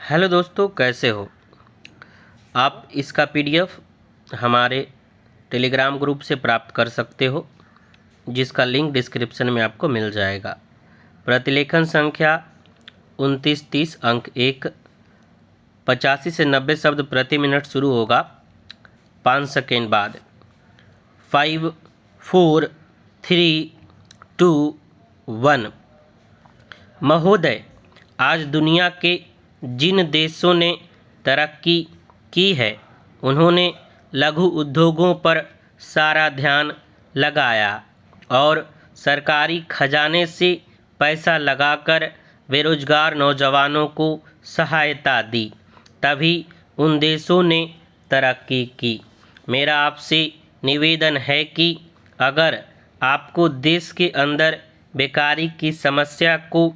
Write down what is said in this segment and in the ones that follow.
Hello दोस्तों, कैसे हो आप। इसका पीडीएफ हमारे टेलीग्राम ग्रुप से प्राप्त कर सकते हो, जिसका लिंक डिस्क्रिप्शन में आपको मिल जाएगा। प्रतिलेखन संख्या 2930 अंक 1, 85 से 90 शब्द प्रति मिनट शुरू होगा 5 सेकेंड बाद। 5, 4, 3, 2, 1। महोदय, आज दुनिया के जिन देशों ने तरक्की की है उन्होंने लघु उद्योगों पर सारा ध्यान लगाया और सरकारी खजाने से पैसा लगाकर बेरोजगार नौजवानों को सहायता दी, तभी उन देशों ने तरक्की की। मेरा आपसे निवेदन है कि अगर आपको देश के अंदर बेकारी की समस्या को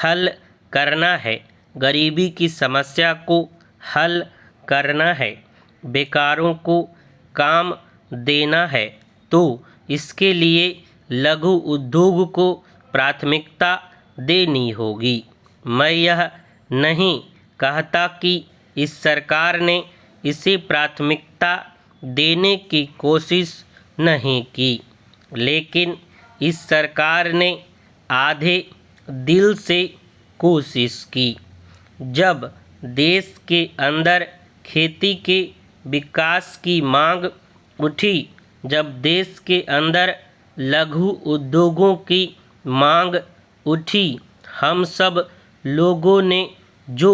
हल करना है, गरीबी की समस्या को हल करना है, बेकारों को काम देना है, तो इसके लिए लघु उद्योग को प्राथमिकता देनी होगी। मैं यह नहीं कहता कि इस सरकार ने इसे प्राथमिकता देने की कोशिश नहीं की, लेकिन इस सरकार ने आधे दिल से कोशिश की। जब देश के अंदर खेती के विकास की मांग उठी, जब देश के अंदर लघु उद्योगों की मांग उठी, हम सब लोगों ने जो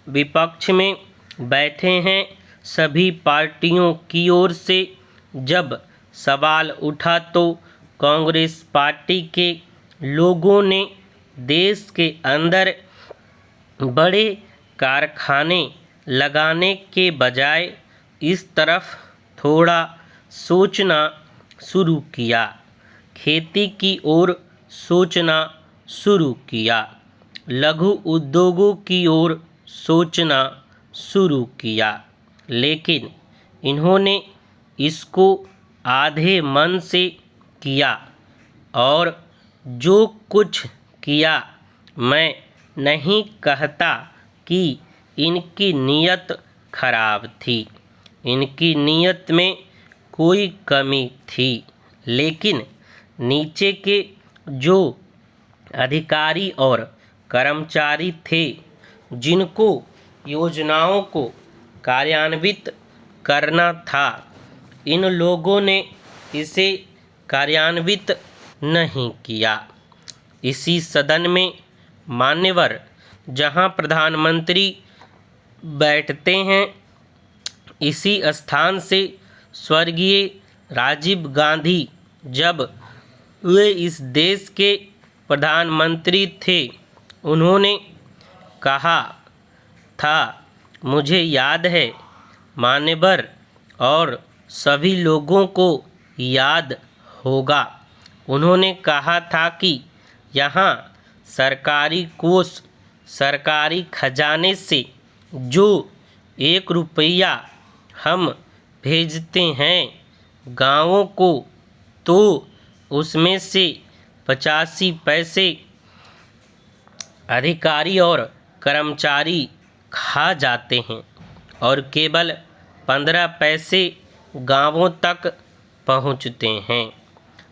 विपक्ष में बैठे हैं सभी पार्टियों की ओर से जब सवाल उठा तो कांग्रेस पार्टी के लोगों ने देश के अंदर बड़े कारखाने लगाने के बजाय इस तरफ थोड़ा सोचना शुरू किया, खेती की ओर सोचना शुरू किया, लघु उद्योगों की ओर सोचना शुरू किया, लेकिन इन्होंने इसको आधे मन से किया। और जो कुछ किया, मैं नहीं कहता कि इनकी नीयत खराब थी, इनकी नीयत में कोई कमी थी, लेकिन नीचे के जो अधिकारी और कर्मचारी थे जिनको योजनाओं को कार्यान्वित करना था, इन लोगों ने इसे कार्यान्वित नहीं किया। इसी सदन में मान्यवर जहां प्रधानमंत्री बैठते हैं, इसी स्थान से स्वर्गीय राजीव गांधी जब वे इस देश के प्रधानमंत्री थे, उन्होंने कहा था, मुझे याद है मान्यवर और सभी लोगों को याद होगा, उन्होंने कहा था कि यहाँ सरकारी कोष, सरकारी खजाने से जो 1 रुपया हम भेजते हैं गांवों को, तो उसमें से 85 पैसे अधिकारी और कर्मचारी खा जाते हैं और केवल 15 पैसे गांवों तक पहुंचते हैं।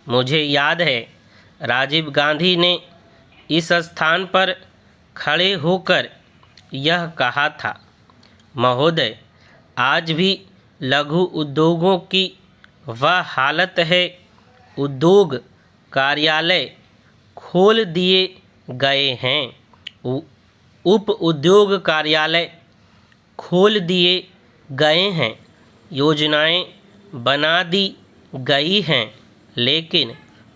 मुझे याद है राजीव गांधी ने इस स्थान पर खड़े होकर यह कहा था, महोदय, आज भी लघु उद्योगों की वह हालत है, उद्योग कार्यालय खोल दिए गए हैं, उप उद्योग कार्यालय खोल दिए गए हैं, योजनाएं बना दी गई हैं, लेकिन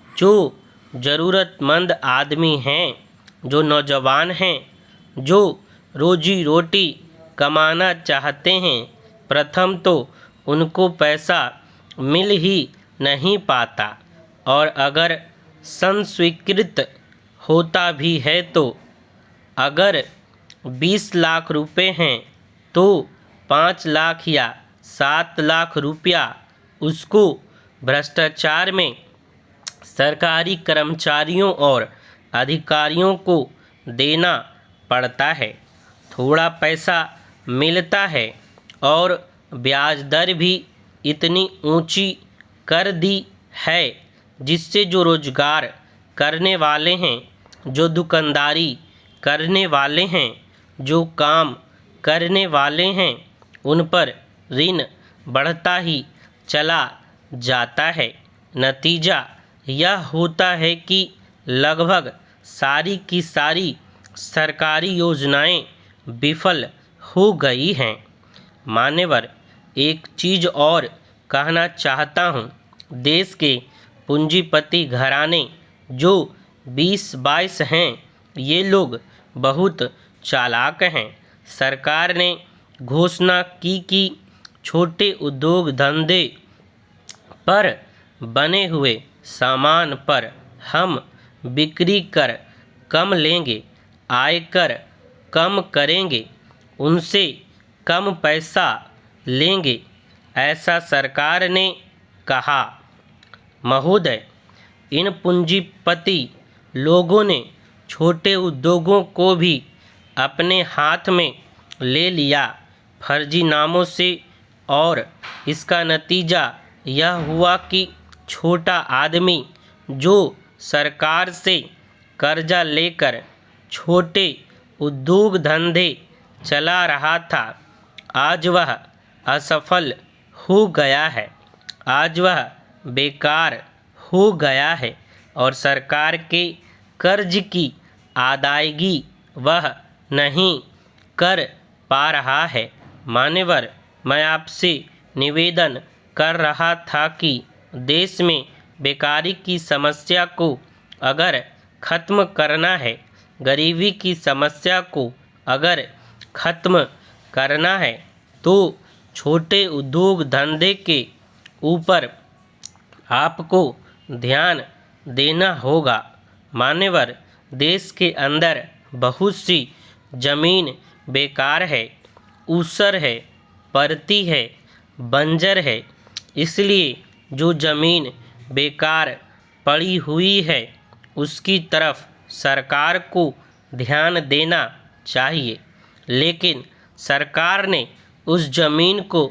जो ज़रूरतमंद आदमी हैं, जो नौजवान हैं, जो रोजी रोटी कमाना चाहते हैं, प्रथम तो उनको पैसा मिल ही नहीं पाता, और अगर संस्वीकृत होता भी है तो अगर 20 लाख रुपए हैं तो 5 लाख या 7 लाख रुपया उसको भ्रष्टाचार में सरकारी कर्मचारियों और अधिकारियों को देना पड़ता है। थोड़ा पैसा मिलता है और ब्याज दर भी इतनी ऊंची कर दी है जिससे जो रोजगार करने वाले हैं, जो दुकानदारी करने वाले हैं, जो काम करने वाले हैं, उन पर ऋण बढ़ता ही चला जाता है। नतीजा यह होता है कि लगभग सारी की सारी सरकारी योजनाएं विफल हो गई हैं। मान्यवर, एक चीज़ और कहना चाहता हूँ। देश के पूंजीपति घराने जो 20-22 हैं, ये लोग बहुत चालाक हैं। सरकार ने घोषणा की कि छोटे उद्योग धंधे पर बने हुए सामान पर हम बिक्री कर कम लेंगे, आयकर कम करेंगे, उनसे कम पैसा लेंगे, ऐसा सरकार ने कहा। महोदय, इन पूंजीपति लोगों ने छोटे उद्योगों को भी अपने हाथ में ले लिया फर्जी नामों से, और इसका नतीजा यह हुआ कि छोटा आदमी जो सरकार से कर्जा लेकर छोटे उद्योग धंधे चला रहा था, आज वह असफल हो गया है, आज वह बेकार हो गया है और सरकार के कर्ज की अदायगी वह नहीं कर पा रहा है। मान्यवर, मैं आपसे निवेदन कर रहा था कि देश में बेकारी की समस्या को अगर ख़त्म करना है, गरीबी की समस्या को अगर ख़त्म करना है, तो छोटे उद्योग धंधे के ऊपर आपको ध्यान देना होगा। मान्यवर, देश के अंदर बहुत सी ज़मीन बेकार है, ऊसर है, परती है, बंजर है। इसलिए जो ज़मीन बेकार पड़ी हुई है, उसकी तरफ सरकार को ध्यान देना चाहिए। लेकिन सरकार ने उस ज़मीन को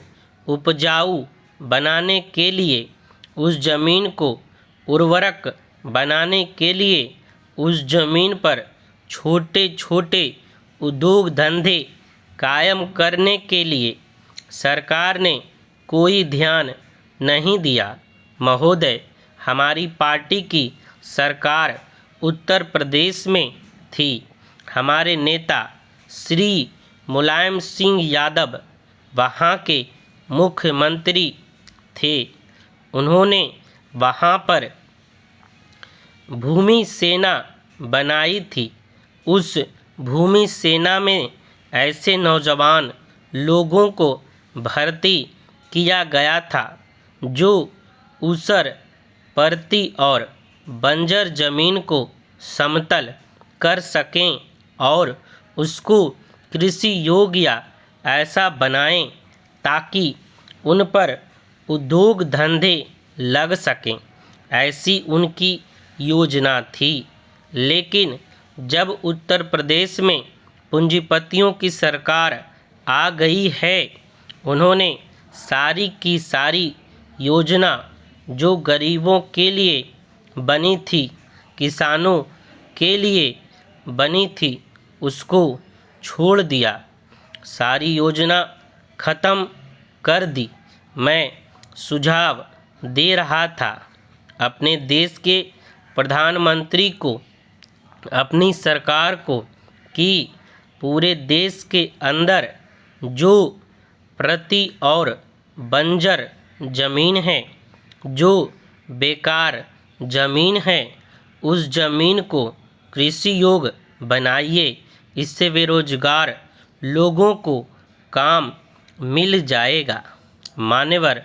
उपजाऊ बनाने के लिए, उस ज़मीन को उर्वरक बनाने के लिए, उस ज़मीन पर छोटे छोटे उद्योग धंधे कायम करने के लिए सरकार ने कोई ध्यान नहीं दिया। महोदय, हमारी पार्टी की सरकार उत्तर प्रदेश में थी। हमारे नेता श्री मुलायम सिंह यादव वहाँ के मुख्यमंत्री थे। उन्होंने वहाँ पर भूमि सेना बनाई थी। उस भूमि सेना में ऐसे नौजवान लोगों को भर्ती किया गया था जो ऊसर, परती और बंजर ज़मीन को समतल कर सकें और उसको कृषि योग्य ऐसा बनाएं ताकि उन पर उद्योग धंधे लग सकें। ऐसी उनकी योजना थी। लेकिन जब उत्तर प्रदेश में पूंजीपतियों की सरकार आ गई है, उन्होंने सारी की सारी योजना जो गरीबों के लिए बनी थी, किसानों के लिए बनी थी, उसको छोड़ दिया, सारी योजना ख़त्म कर दी। मैं सुझाव दे रहा था अपने देश के प्रधानमंत्री को, अपनी सरकार को, कि पूरे देश के अंदर जो प्रति और बंजर ज़मीन है, जो बेकार ज़मीन है, उस ज़मीन को कृषि योग्य बनाइए। इससे बेरोजगार लोगों को काम मिल जाएगा। मान्यवर,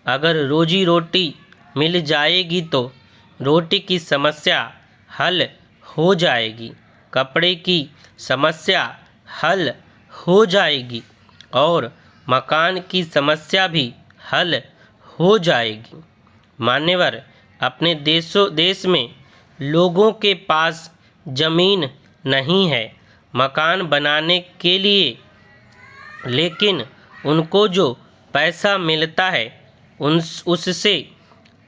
अगर रोजी रोटी मिल जाएगी तो रोटी की समस्या हल हो जाएगी, कपड़े की समस्या हल हो जाएगी और मकान की समस्या भी हल हो जाएगी। मान्यवर, अपने देश में लोगों के पास ज़मीन नहीं है, मकान बनाने के लिए, लेकिन उनको जो पैसा मिलता है उससे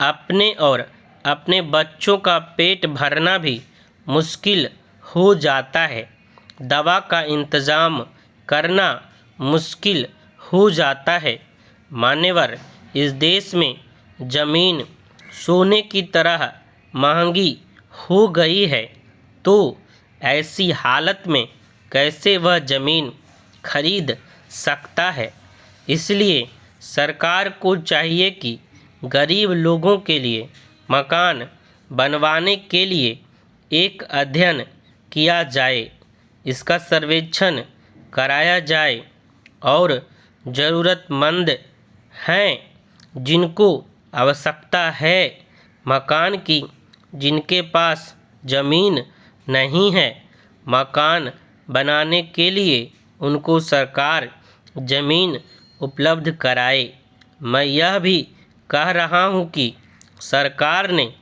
अपने और अपने बच्चों का पेट भरना भी मुश्किल हो जाता है। दवा का इंतज़ाम करना मुश्किल हो जाता है। मान्यवर, इस देश में ज़मीन सोने की तरह महंगी हो गई है, तो ऐसी हालत में कैसे वह ज़मीन खरीद सकता है। इसलिए सरकार को चाहिए कि गरीब लोगों के लिए मकान बनवाने के लिए एक अध्ययन किया जाए, इसका सर्वेक्षण कराया जाए और ज़रूरतमंद हैं जिनको आवश्यकता है मकान की, जिनके पास ज़मीन नहीं है, मकान बनाने के लिए उनको सरकार ज़मीन उपलब्ध कराए। मैं यह भी कह रहा हूँ कि सरकार ने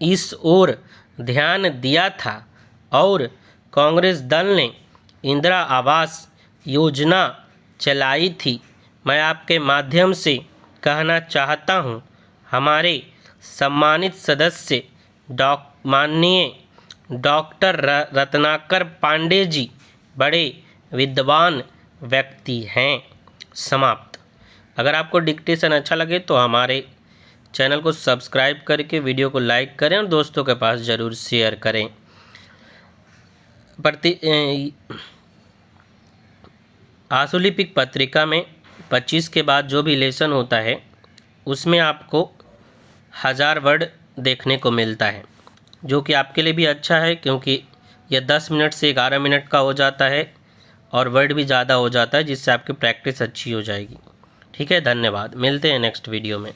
इस ओर ध्यान दिया था और कांग्रेस दल ने इंदिरा आवास योजना चलाई थी। मैं आपके माध्यम से कहना चाहता हूँ, हमारे सम्मानित सदस्य माननीय डॉक्टर रत्नाकर पांडे जी बड़े विद्वान व्यक्ति हैं। समाप्त। अगर आपको डिक्टेशन अच्छा लगे तो हमारे चैनल को सब्सक्राइब करके वीडियो को लाइक करें और दोस्तों के पास ज़रूर शेयर करें। आशुलिपिक पत्रिका में 25 के बाद जो भी लेसन होता है उसमें आपको 1000 वर्ड देखने को मिलता है, जो कि आपके लिए भी अच्छा है क्योंकि यह 10 मिनट से 11 मिनट का हो जाता है और वर्ड भी ज़्यादा हो जाता है, जिससे आपकी प्रैक्टिस अच्छी हो जाएगी। ठीक है, धन्यवाद। मिलते हैं नेक्स्ट वीडियो में।